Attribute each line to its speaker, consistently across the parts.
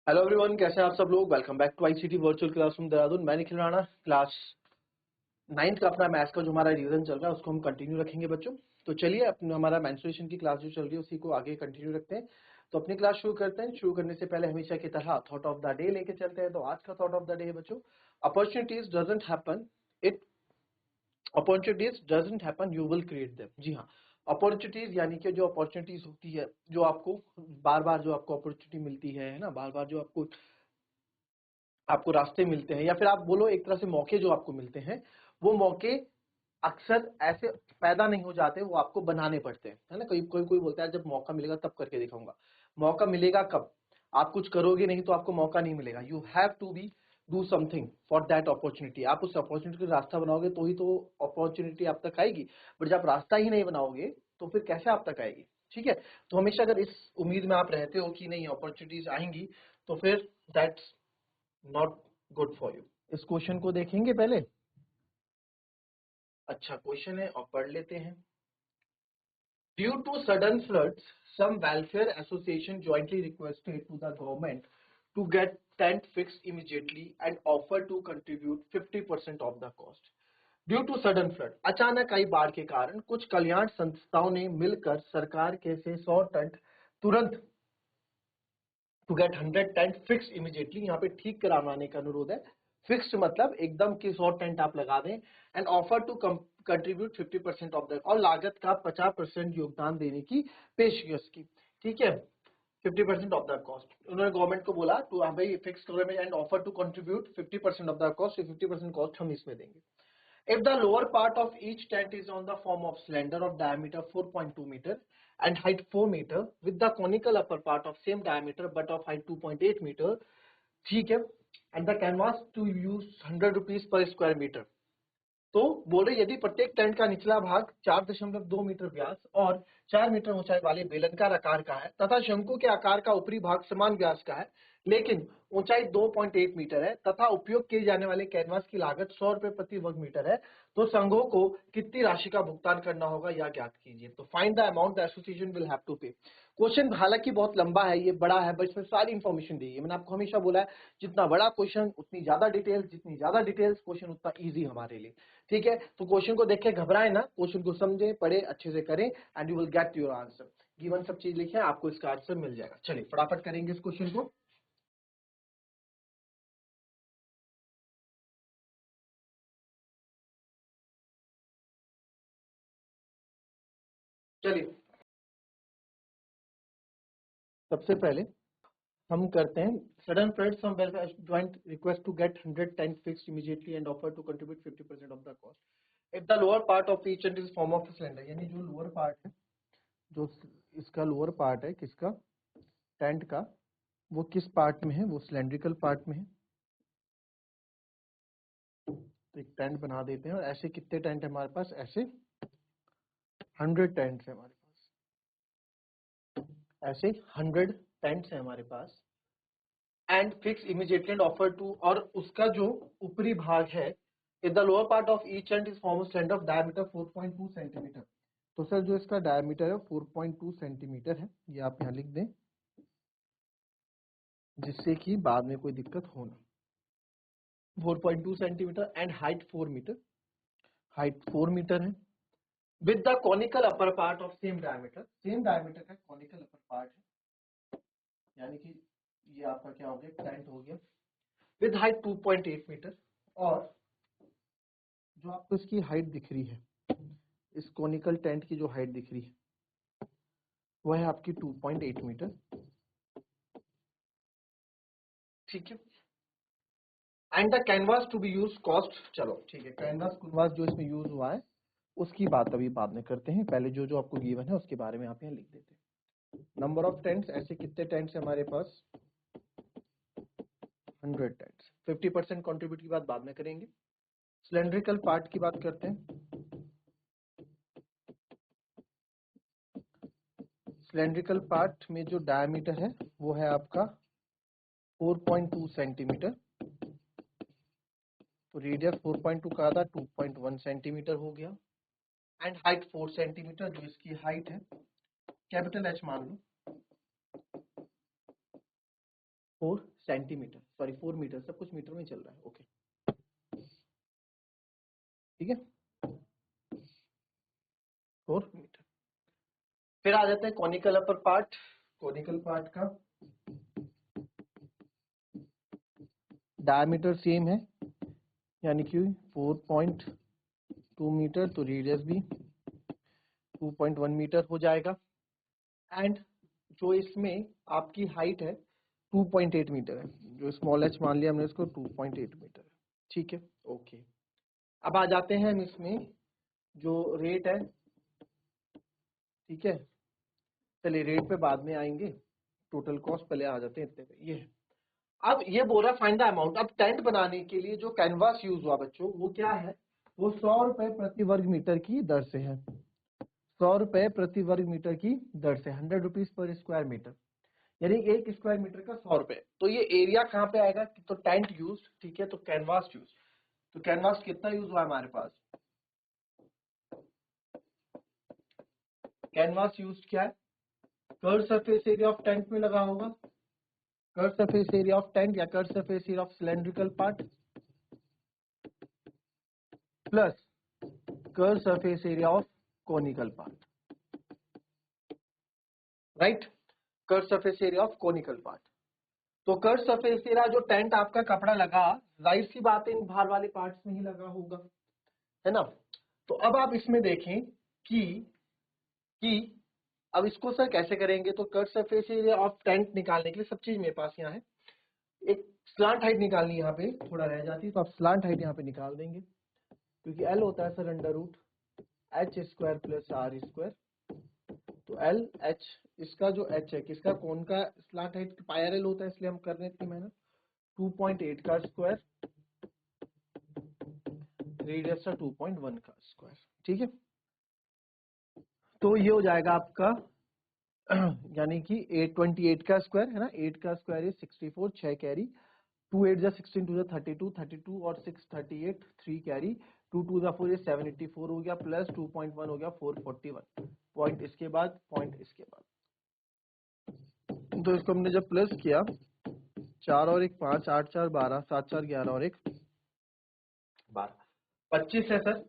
Speaker 1: Hello everyone, कैसे हैं आप सब लोग। Welcome back to ICT virtual classroom Dehradun. मैं निखिल राणा। क्लास 9th का अपना मैथ्स का जो हमारा रिवीजन चल रहा है उसको हम कंटिन्यू रखेंगे बच्चों। तो चलिए अपना हमारा मेंस्ट्रुएशन की क्लास जो चल रही है उसी को आगे कंटिन्यू रखते हैं। तो अपनी क्लास शुरू करते हैं। शुरू करने से पहले हमेशा की तरह थॉट ऑफ द डे लेके चलते हैं। तो आज का थॉट ऑफ द डे है बच्चों, opportunities doesn't happen, it opportunities doesn't happen, you will create them. जी हाँ, अपॉर्चुनिटीज यानी कि जो अपॉर्चुनिटीज होती है, जो आपको बार बार जो आपको अपॉर्चुनिटी मिलती है ना, बार बार जो आपको रास्ते मिलते हैं, या फिर आप बोलो एक तरह से मौके जो आपको मिलते हैं, वो मौके अक्सर ऐसे पैदा नहीं हो जाते, वो आपको बनाने पड़ते हैं, है ना। कोई कोई कोई बोलता है जब मौका मिलेगा तब करके दिखाऊंगा। मौका मिलेगा कब? आप कुछ करोगे नहीं तो आपको मौका नहीं मिलेगा। You have to be do something for that opportunity. आप उस अपॉर्चुनिटी का रास्ता बनाओगे तो ही तो अपॉर्चुनिटी आप तक आएगी। बट जब रास्ता ही नहीं बनाओगे तो फिर कैसे आप तक आएगी? ठीक है। तो हमेशा अगर इस उम्मीद में आप रहते हो कि नहीं अपॉर्चुनिटीज आएंगी, तो फिर that's not good for you. इस क्वेश्चन को देखेंगे पहले। अच्छा क्वेश्चन है और पढ़ लेते हैं। Due to sudden floods, some welfare association jointly requested to the government to get tent fixed immediately and offer to contribute 50% of the cost. Due to sudden flood, अचानक आई बाढ़ के कारण कुछ कल्याण संस्थाओं ने मिलकर सरकार के से 100 टेंट तुरंत to get 100 tent fix immediately, यहाँ पे ठीक कराने का अनुरोध है। फिक्स्ड मतलब एकदम की 100 टेंट आप लगा दें, and offer to contribute 50% of the, और लागत का 50% योगदान देने की पेशकश की। ठीक है, 50% ऑफ द कॉस्ट उन्होंने गवर्नमेंट को बोला टू, हाँ भाई फिक्स करो में, and offer to contribute 50% of the cost, 50% cost हम इसमें देंगे। If the lower part of each tent is on the form of cylinder of diameter 4.2 meter and height 4 meter with the conical upper part of same diameter but of height 2.8 meter, ठीक है, and the canvas to use 100 rupees per square meter। तो बोले यदि प्रत्येक tent का निचला भाग 4.2 metre व्यास और 4 मीटर ऊंचाई वाले बेलनाकार आकार का है तथा शंकु के आकार का ऊपरी भाग समान व्यास का है लेकिन ऊंचाई 2.8 मीटर है तथा उपयोग किए जाने वाले कैनवास की लागत 100 रुपए प्रति वर्ग मीटर है, तो संघों को कितनी राशि का भुगतान करना होगा यह ज्ञात कीजिए। तो find the amount the association will have to pay. Question हालांकि बहुत लंबा है, ये बड़ा है, बट इसमें सारी इंफॉर्मेशन दी है। मैंने आपको हमेशा बोला है जितना बड़ा क्वेश्चन उतनी ज्यादा डिटेल्स, जितनी ज्यादा डिटेल्स क्वेश्चन उतना इजी हमारे लिए। ठीक है, तो क्वेश्चन को देख के घबराए ना, क्वेश्चन को समझे, पढ़े, अच्छे से करें, and you will get your answer. Given सब चीज लिखे, आपको इसका आंसर मिल जाएगा। चलिए फटाफट करेंगे इस क्वेश्चन को। चलिए सबसे पहले हम करते हैं sudden flood, some welfare joint request to get 100 tent fixed immediately and offer to contribute 50% of the cost. If the lower part of each tent is form of cylinder, यानी जो लोअर पार्ट है, जो इसका lower part है किसका, tent का, वो किस पार्ट में है, वो सिलेंड्रिकल पार्ट में है। तो एक टेंट बना देते हैं, और ऐसे कितने टेंट है हमारे पास, ऐसे 100 टेंट्स है हमारे पास, ऐसे 100 टेंट्स है हमारे पास, and fix immediately and offer to, और उसका जो ऊपरी भाग है, if the lower part of each tent is form stand of diameter 4.2 centimetre. तो सर जो इसका डायमीटर है 4.2 सेंटीमीटर है, ये आप यहाँ लिख दें जिससे कि बाद में कोई दिक्कत हो ना। 4.2 centimetre and height 4 metre, height 4 metre है, with the conical upper part of same diameter, same diameter का कॉनिकल अपर पार्ट है, यानी कि ये आपका क्या हो गया, टेंट हो गया, विद हाइट 2.8 मीटर, और जो आपको इसकी हाइट दिख रही है, इस कॉनिकल टेंट की जो हाइट दिख रही है वह है आपकी 2.8 मीटर। ठीक है, and the canvas to be use cost, चलो ठीक है, कैनवास जो इसमें यूज हुआ है उसकी बात अभी बाद में करते हैं, पहले जो जो आपको गिवन है उसके बारे में आप यहाँ लिख देते हैं। नंबर ऑफ टेंट्स, ऐसे कितने टेंट्स है हमारे पास, 100 टेंट्स। 50% कॉन्ट्रीब्यूट की बात बाद में करेंगे। सिलेंड्रिकल पार्ट की बात करते हैं। सिलेंड्रिकल पार्ट में जो डायमीटर है वो है आपका 4.2 सेंटीमीटर, तो रेडियस 4.2 का आधा 2.1 सेंटीमीटर हो गया, एंड हाइट 4 सेंटीमीटर, जो इसकी हाइट है कैपिटल एच मान लो, 4 सेंटीमीटर, सॉरी 4 मीटर, सब कुछ मीटर में चल रहा है। ओके ठीक है, 4 मीटर। फिर आ जाते हैं conical upper part. Conical part का डायमीटर सेम है, यानी कि 4.2 मीटर, तो रेडियस भी 2.1 मीटर हो जाएगा। एंड जो इसमें आपकी हाइट है 2.8 मीटर है, जो स्मॉल एच मान लिया हमने इसको 2.8 मीटर है। ठीक है, ओके। अब आ जाते हैं हम इसमें जो रेट है, ठीक है, चलिए रेट पे बाद में आएंगे, टोटल कॉस्ट पहले आ जाते हैं इतने पे। ये है, अब ये बोल रहा फाइंड द अमाउंट। अब टेंट बनाने के लिए जो कैनवास यूज हुआ बच्चों, वो क्या है, वो 100 रुपए प्रति वर्ग मीटर की दर से है। 100 रुपए प्रति वर्ग मीटर की दर से, 100 रुपीज पर स्क्वायर मीटर, यानी एक स्क्वायर मीटर का 100 रुपए। तो ये एरिया कहाँ पे आएगा, तो टेंट यूज, ठीक है, तो कैनवास यूज। तो कैनवास कितना यूज हुआ हमारे पास, कैनवास यूज क्या है, curve surface area of tent में लगा होगा, curve surface area of tent या curve surface area of cylindrical part plus curve surface area of conical part, right, curve surface area of conical part. तो curve surface area, जो tent आपका कपड़ा लगा, जाहिर सी बात है इन बाहर वाले पार्ट्स में ही लगा होगा, है ना। तो अब आप इसमें देखें कि अब इसको सर कैसे करेंगे, तो curve surface area of tent निकालने के लिए सब चीज मेरे पास यहाँ है। एक स्लांट हाइट निकालनी, यहाँ पे थोड़ा रह जाती है, तो आप स्लांट हाइट यहाँ पे निकाल देंगे, क्योंकि एल होता है sir under root H square plus R square. तो एल एच, इसका जो एच है किसका, कोन का slant height pi R L होता है, इसलिए हम कर रहे हैं इतनी मेहनत। 2.8 का स्क्वायर, रेडियस का 2.1 का स्क्वायर, ठीक है। तो ये हो जाएगा आपका यानी कि 828 का स्क्वायर है ना, 8 का स्क्वायर है 64, 6 कैरी, 2 8 जा 16, 2 जा 32, 32 और 6 38, 3 कैरी, 2 2 जा 4, ये 784 हो गया, प्लस 2.1 हो गया 441, पॉइंट इसके बाद, पॉइंट इसके बाद। तो इसको हमने जब प्लस किया, 4 और 1 5, 8 4 12, 7 4 11 और 1 12, 25 है सर,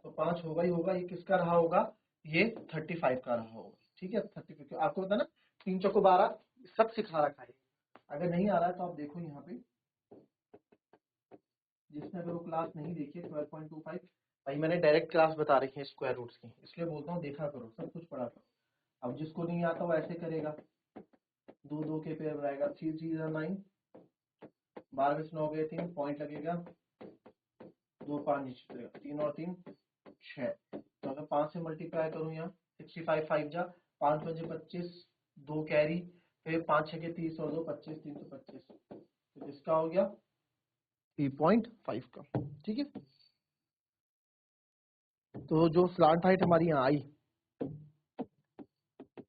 Speaker 1: तो 5 होगा ही होगा। ये किसका रहा होगा, ये 35 का रहा होगा, ठीक है। 35 आपको पता ना, 3 चौको 12 सब सिखा रखा है। अगर नहीं आ रहा है तो आप देखो यहाँ पे, जिसने अगर वो क्लास नहीं देखी है 12.25, भाई मैंने डायरेक्ट क्लास बता रखी है स्क्वायर रूट्स की, इसलिए बोलता हूँ देखा करो, सब कुछ पढ़ा करो। अब जिसको नहीं आता वो ऐसे करेगा, 2 2 के पेयर बनाएगा, 3 3 9, 12 में 9 गए 3, पॉइंट लगेगा, 2 5 नीचे चलेगा, 3 और 3 6। तो अगर 5 से मल्टीप्लाई करूँ यहाँ, 65 5 जा, 5 5 25, 2 कैरी, फिर 5 6 के 30 और 2 25, 325, तो इसका हो गया 3.5 का, ठीक है। तो जो स्लांट हाइट हमारी यहाँ आई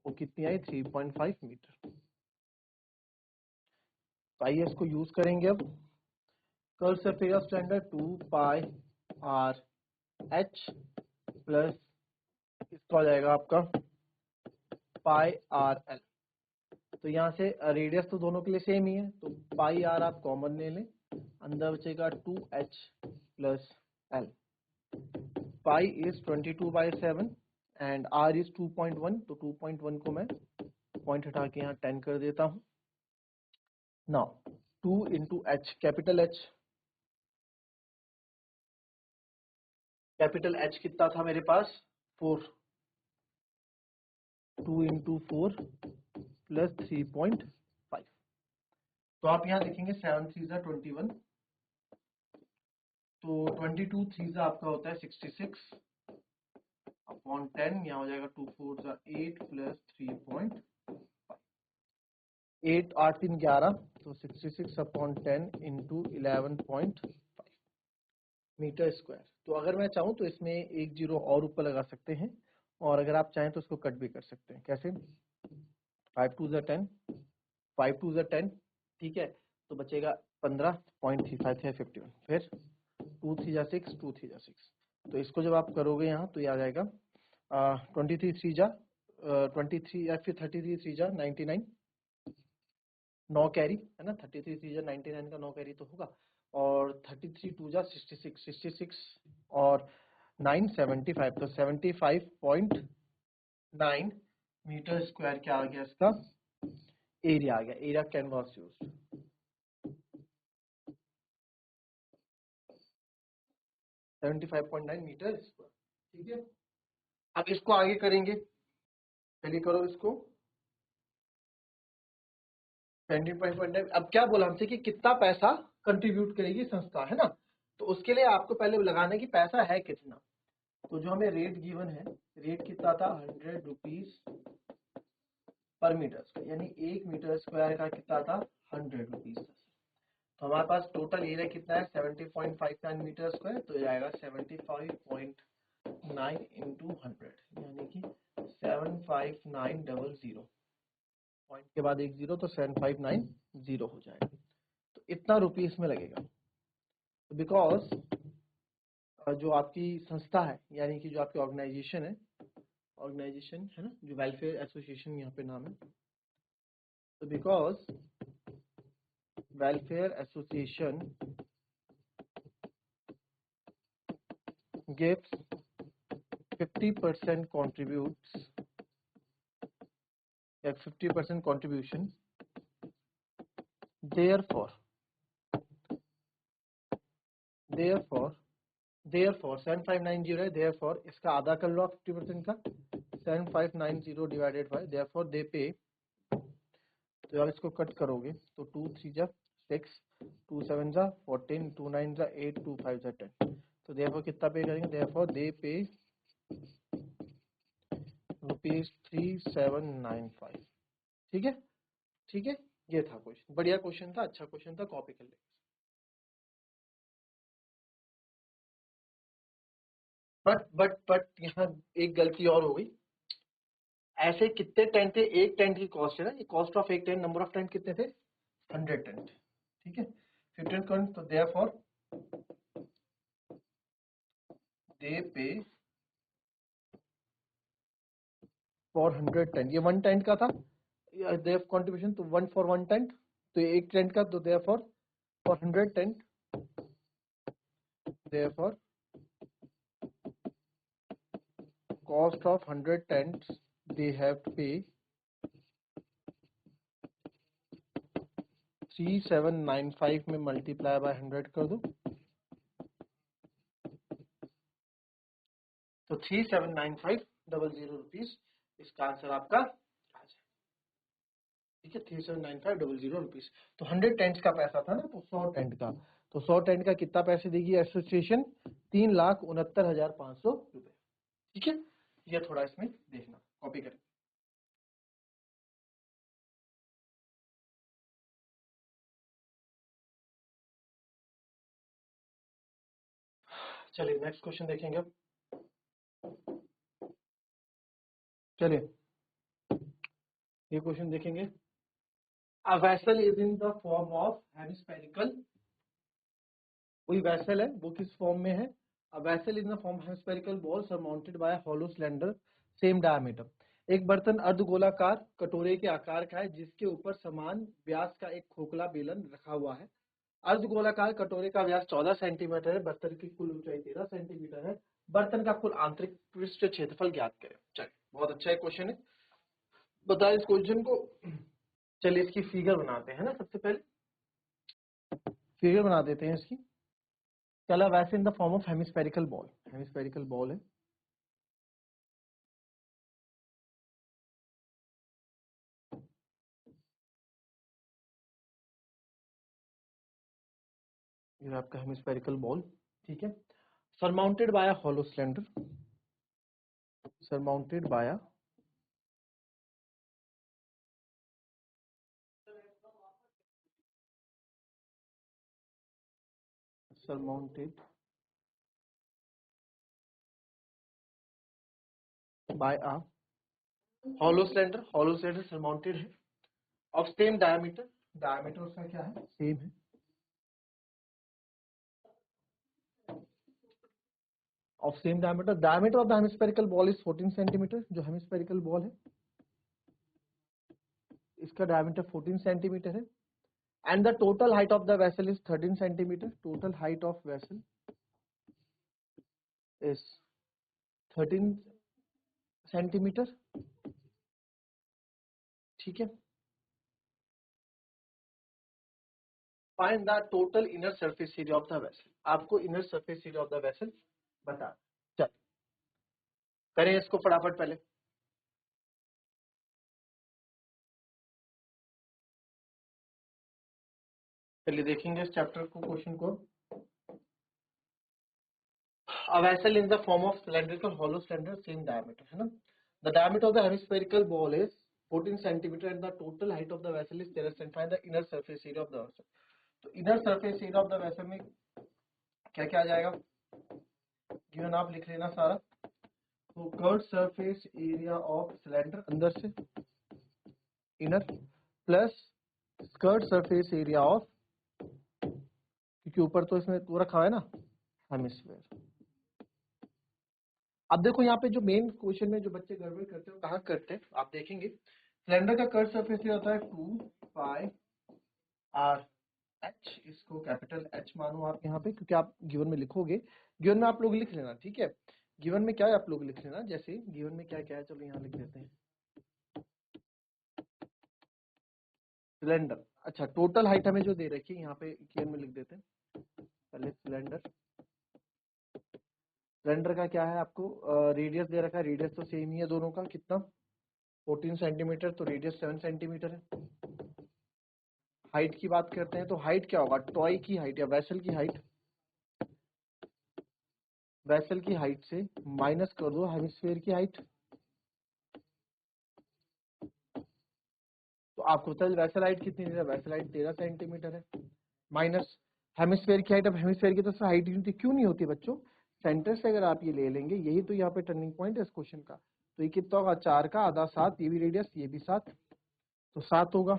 Speaker 1: वो कितनी आई, 3.5 मीटर। तो आइए इसको यूज करेंगे अब। Curve surface of standard 2 pi r H plus इसका हो जाएगा आपका पाई आर एल। तो यहाँ से रेडियस तो दोनों के लिए सेम ही है, तो पाई आर आप कॉमन ले लें, अंदर बचेगा 2h plus L. Pi is 22/7 and R is 2.1, तो 2.1 को मैं पॉइंट हटा के यहाँ 10 कर देता हूँ। Now 2 into H, capital H कितना था मेरे पास, 4, 2 इंटू 4 प्लस 3.5। तो आप यहाँ देखेंगे 7 3 जा 21, तो 22 3 जा आपका होता है 66 अपॉन 10, यहाँ हो जाएगा 2 4 जा 8 प्लस 3.5, 8 8 3 11, तो 66 अपॉन 10 इंटू 11.5 मीटर स्क्वायर। तो अगर मैं चाहूँ तो इसमें एक जीरो और ऊपर लगा सकते हैं, और अगर आप चाहें तो उसको कट भी कर सकते हैं। कैसे, 5 2 जा 10, 5 2 जा 10, ठीक है, तो बचेगा 15.35 है 51, फिर 2 3 जा 6, 2 3 जा 6, तो इसको जब आप करोगे यहाँ तो ये आ जाएगा 23 3 जा 23 या फिर 33 3 जा 99, 9 कैरी है ना, 33 3 जा 99 का 9 कैरी तो होगा, और 33 2 जा 66 और 9 75, तो 75.9 मीटर स्क्वायर क्या आ गया इसका एरिया आ गया, area canvas use. Seventy 75.9 metre square, ठीक है। अब इसको आगे करेंगे, चलिए करो इसको 75.9। अब क्या बोला हमसे कि कितना पैसा कंट्रीब्यूट करेगी संस्था, है ना। तो उसके लिए आपको पहले लगाना है कि पैसा है कितना। तो जो हमें रेट गिवन है, रेट कितना था 100 रुपीज पर मीटर स्क्वायर, यानी 1 मीटर स्क्वायर का कितना था 100 रुपीज। तो हमारे पास टोटल एरिया कितना है 70.59 मीटर स्क्वायर, तो ये आएगा 75.9 इंटू 100, यानी कि 75900, पॉइंट के बाद एक जीरो, तो 7590 हो जाएगा। तो इतना रुपये इसमें लगेगा। तो बिकॉज जो आपकी संस्था है, यानी कि जो आपकी ऑर्गेनाइजेशन है ना, जो वेलफेयर एसोसिएशन यहाँ पे नाम है, तो because welfare association gives 50% contributes, या 50% contribution, therefore 7590 है, therefore इसका आधा कर लो 50% का, 7590 divided by therefore they pay। तो यार इसको कट करोगे तो 2 3 जा 6, 2 7 जा 14, 2 9 जा 8, 2 5 जा 10, तो therefore कितना पे करेंगे, therefore they pay ₹3795। ठीक है, ठीक है, ये था क्वेश्चन, बढ़िया क्वेश्चन था, अच्छा क्वेश्चन था, कॉपी कर ले। बट यहाँ एक गलती और हो गई। ऐसे कितने टेंट थे, एक टेंट की कॉस्ट है ना, ये कॉस्ट ऑफ एक टेंट, नंबर ऑफ टेंट कितने थे 100 टेंट, ठीक है। 15 टेंट, तो देयरफॉर दे पे फॉर 100 टेंट, ये 1 टेंट का था, दे कंट्रीब्यूशन तो 1 फॉर 1 टेंट, तो एक टेंट का, तो therefore for 100 tent, therefore cost of 100 tents they have to pay 3795 में मल्टीप्लाई बाय 100 कर दो, तो 379500 रुपीज इसका आंसर आपका आ जाए, ठीक है। 379500 रुपीज। तो 100 टेंट्स का पैसा था ना, तो 100 टेंट का, तो 100 टेंट का कितना पैसे देगी एसोसिएशन, 3,69,500 रुपए, ठीक है। ये थोड़ा इसमें देखना, कॉपी करें। चलिए नेक्स्ट क्वेश्चन देखेंगे अब। चलिए ये क्वेश्चन देखेंगे। A vessel is in the form of hemispherical, कोई वैसल है वो किस फॉर्म में है, A vessel in the form of hemispherical ball surmounted by a hollow cylinder same diameter, एक बर्तन अर्धगोलाकार कटोरे के आकार का है जिसके ऊपर समान व्यास का एक खोखला बेलन रखा हुआ है। अर्धगोलाकार कटोरे का व्यास 14 सेंटीमीटर है, बर्तन की कुल ऊंचाई 13 सेंटीमीटर है, बर्तन का कुल आंतरिक पृष्ठ क्षेत्रफल ज्ञात करें। चलिए बहुत अच्छा क्वेश्चन है, बताए इस क्वेश्चन को। चलिए इसकी फिगर बनाते हैं ना, सबसे पहले फिगर बना देते हैं इसकी। चला वैसे in the form of hemispherical ball, hemispherical ball है, ये आपका हेमिस्फेरिकल बॉल, ठीक है। Surmounted bye a hollow cylinder, surmounted bye a surmounted by a hollow cylinder, hollow cylinder surmounted है, of same diameter, diameter उसका क्या है सेम है, of same diameter, diameter of the hemispherical ball is 14 centimetre, जो hemispherical ball है इसका diameter 14 centimetre है, and the total height of the vessel is 13 centimeter. Total height of vessel is 13 centimeter. ठीक है. Find the total inner surface area of the vessel. आपको inner surface area of the vessel बता. चल करें इसको फटाफट पहले. चलिए देखेंगे इस चैप्टर को, क्वेश्चन को. A vessel in the form of cylindrical hollow cylinder, same diameter, है ना. The diameter of the hemispherical ball is 14 centimeter and the total height of the vessel is 13 centimeter. Find the inner surface area of the vessel. तो inner surface area of the vessel में क्या क्या आ जाएगा, given आप लिख लेना सारा. तो curved surface area of cylinder अंदर से inner plus curved surface area of, क्योंकि ऊपर तो इसमें वो रखा है ना हेमिस्फीयर. अब देखो यहाँ पे जो मेन क्वेश्चन में जो बच्चे गड़बड़ करते हैं कहाँ करते हैं आप देखेंगे. सिलेंडर का कर्व सरफेस एरिया होता है 2 पाई आर एच. इसको कैपिटल एच मानो आप यहाँ पे, क्योंकि आप गिवन में लिखोगे. गिवन में आप लोग लिख लेना, ठीक है. गिवन में क्या है आप लोग लिख लेना, जैसे गिवन में क्या क्या है, चलो यहाँ लिख देते हैं. सिलेंडर, अच्छा टोटल हाइट हमें जो दे रखी है यहाँ पे गिवन में लिख देते हैं पहले. सिलेंडर का क्या है आपको रेडियस दे रखा है. रेडियस तो सेम ही है दोनों का, कितना 14 सेंटीमीटर, तो रेडियस 7 सेंटीमीटर है. हाइट की बात करते हैं तो हाइट क्या होगा, टॉय की हाइट या वेसल की हाइट, वेसल की हाइट से माइनस कर दो हेमिस्फीयर की हाइट. तो आपको पता है वेसल हाइट कितनी है, वेसल हाइट 13 सेंटीमीटर है, माइनस हेमिस्फीयर की हाइट. अब हेमिस्फीयर की तो हाइट क्यों नहीं होती बच्चों, सेंटर से अगर आप ये ले लेंगे, यही तो यहाँ पे टर्निंग पॉइंट है इस क्वेश्चन का. तो ये कितना होगा, 4 का आधा 7, ये भी रेडियस ये भी 7, तो 7 होगा.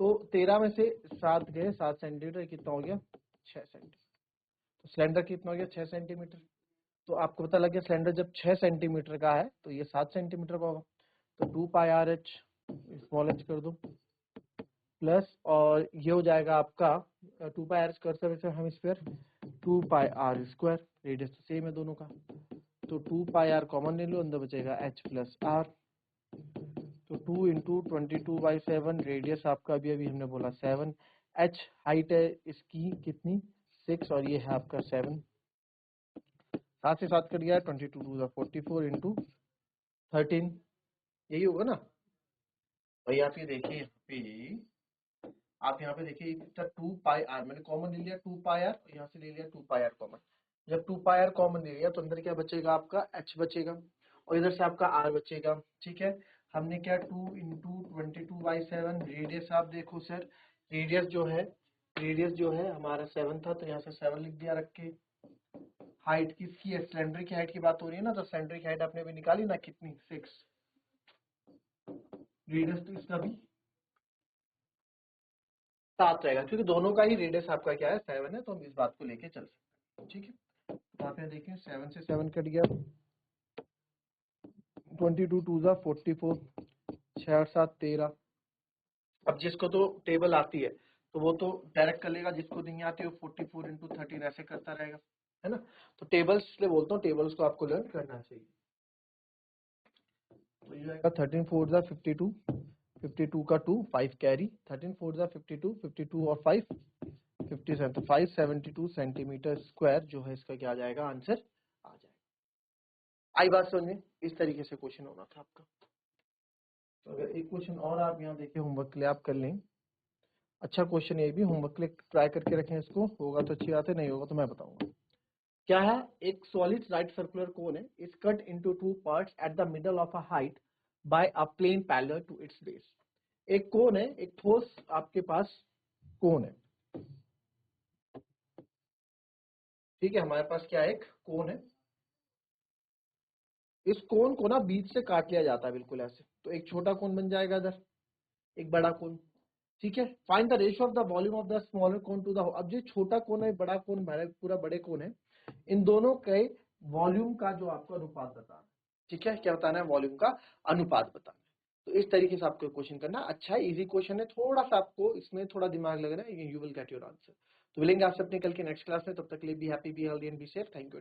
Speaker 1: तो 13 में से 7 गए, 7 सेंटीमीटर, कितना हो गया 6 सेंटीमीटर. तो सिलेंडर कितना हो गया 6 सेंटीमीटर. तो आपको पता लग गया सिलेंडर जब 6 सेंटीमीटर का है तो ये 7 सेंटीमीटर का होगा. तो 2 pi r h, small h कर दो, प्लस और ये हो जाएगा आपका 2 pi r square hemisphere 2 pi r square. Radius तो सेम है दोनों का, तो 2 पाई आर कॉमन ले लो, अंदर बचेगा एच प्लस आर. तो 2 इंटू 22/7, रेडियस आपका अभी अभी हमने बोला 7, एच हाइट है इसकी कितनी 6, और ये है आपका 7. 7 से 7 कट गया, 22 2 44 इंटू 13, यही होगा ना भाई. आप ये देखिए यहाँ पे देखिए 2 पाई आर मैंने कॉमन ले लिया, 2 पाई आर, यहाँ से ले लिया 2 पाई आर कॉमन. जब 2 पाई आर कॉमन ले लिया तो अंदर क्या बचेगा आपका एच बचेगा, और इधर से आपका आर बचेगा. ठीक है, हमने क्या 2 इंटू 22/7, रेडियस आप देखो सर, रेडियस जो है हमारा 7 था, तो यहाँ से 7 लिख दिया रख के. हाइट किसकी है, सिलेंडर की हाइट की बात हो रही है ना, तो सिलेंडर की हाइट आपने भी निकाली ना, कितनी 6. रेडियस तो इसका भी 7 रहेगा, क्योंकि दोनों का ही रेडियस आपका क्या है 7 है, तो हम इस बात को लेके चल सकते हैं. ठीक है, तो आप यहाँ देखिए 7 से 7 कट गया, 22 2 44, 6 और 7 13. अब जिसको तो टेबल आती है तो वो तो डायरेक्ट कर लेगा, जिसको नहीं आती है वो 44 इंटू 13 ऐसे करता रहेगा, है ना. तो टेबल्स इसलिए बोलता हूँ, टेबल्स को आपको लर्न करना चाहिए. तो ये आएगा 13 4 52, 52 का 2 5 कैरी, 13 4 52, 52 और 5 57, तो 572 सेंटीमीटर स्क्वायर जो है इसका क्या आ जाएगा, आंसर आ जाएगा. आई बात समझ में, इस तरीके से क्वेश्चन होना था आपका. तो अगर एक क्वेश्चन और आप यहाँ देखिए होमवर्क के लिए आप कर लें, अच्छा क्वेश्चन ये भी होमवर्क के लिए ट्राई करके रखें इसको, होगा तो अच्छी बात है, नहीं होगा तो मैं बताऊंगा. क्या है, एक सॉलिड राइट सर्कुलर कोन है, is cut into 2 parts at the middle of a height by a plane parallel to its base. एक कोन है, एक ठोस आपके पास कोन है. ठीक है, हमारे पास क्या है, एक कोन है. इस कोन को ना बीच से काट लिया जाता है बिल्कुल ऐसे, तो एक छोटा कोन बन जाएगा इधर, एक बड़ा कोन. ठीक है, find the ratio of the volume of the smaller cone to the. अब जो छोटा कोन है, बड़ा कोन, पूरा बड़े कोन है, इन दोनों के वॉल्यूम का जो आपको अनुपात बताना है. ठीक है, क्या बताना है, वॉल्यूम का अनुपात बताना है. तो इस तरीके से आपको क्वेश्चन करना अच्छा है, इजी क्वेश्चन है, थोड़ा सा आपको इसमें थोड़ा दिमाग लग रहा है, you will get your answer. तो मिलेंगे आपसे अपने कल के नेक्स्ट क्लास में, तब तक के लिए be happy, be healthy and be safe. Thank you.